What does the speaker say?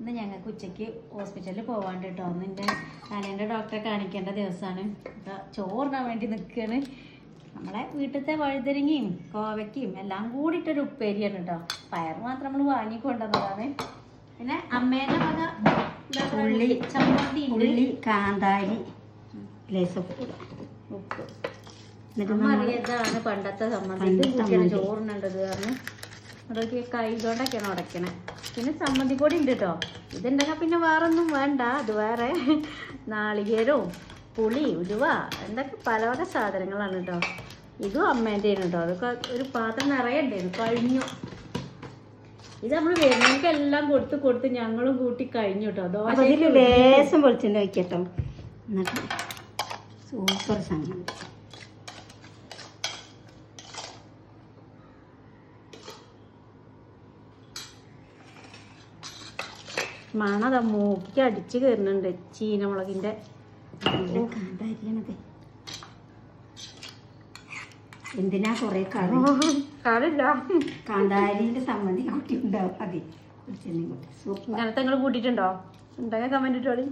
ഇന്ന് ഞങ്ങൾക്ക് ഉച്ചയ്ക്ക് ഹോസ്പിറ്റലിൽ പോകാണ്ട് കേട്ടോ. ഒന്ന് എൻ്റെ തലേൻ്റെ ഡോക്ടറെ കാണിക്കേണ്ട ദിവസമാണ്. അപ്പോൾ ചോറിനാൻ വേണ്ടി നിൽക്കുകയാണ്. നമ്മളെ വീട്ടിലത്തെ വഴുതനങ്ങയും കോവയ്ക്കയും എല്ലാം കൂടിയിട്ടൊരു ഉപ്പേരിയാണ് കേട്ടോ. പയർ മാത്രം നമ്മൾ വാങ്ങിക്കൊണ്ടുവന്നതാണ്. പിന്നെ അമ്മേൻ്റെ വക ഉള്ളി, ചമ്മന്തി, ഉള്ളി, കാന്താരി, ഉപ്പ്. അമ്മ അറിയതാണ് പണ്ടത്തെ ചമ്മന്തി ചോറിനുണ്ടത് കാരണം അതൊക്കെ കൈ കൊണ്ടൊക്കെയാണ് ഉടയ്ക്കണേ. പിന്നെ ചമ്മന്തി പൊടി ഉണ്ട് കേട്ടോ. ഇതുണ്ടെങ്കിൽ പിന്നെ വേറൊന്നും വേണ്ട. അത് വേറെ നാളികേരവും പുളി, ഉലുവ എന്തൊക്കെ പല വക സാധനങ്ങളാണ് കേട്ടോ. ഇതും അമ്മേൻ്റെയാണ് കേട്ടോ. അതൊക്കെ ഒരു പാത്രം നിറയണ്ടേന്ന് കഴിഞ്ഞു. ഇത് നമ്മൾ വരുന്നവർക്ക് എല്ലാം കൊടുത്ത് ഞങ്ങളും കൂട്ടി കഴിഞ്ഞു കേട്ടോ. ദോശ ലേശം വെളിച്ചെണ്ണ വയ്ക്കട്ടോ. എന്നിട്ട് സൂപ്പർ സംഗതി. മണത മൂക്കി അടിച്ച് കയറുന്നുണ്ട് ചീനമുളകിൻ്റെ കാന്താരിയാണത്. എന്തിനാ കുറെ കറില്ല. കാന്താരിന്റെ സമ്മതി കൂട്ടി ഉണ്ടാവും. മതി ഇങ്ങനത്തെ നിങ്ങൾ കൂട്ടിയിട്ടുണ്ടോ? ഉണ്ടെങ്കിൽ കമന്റ് ഇട്ടോളി.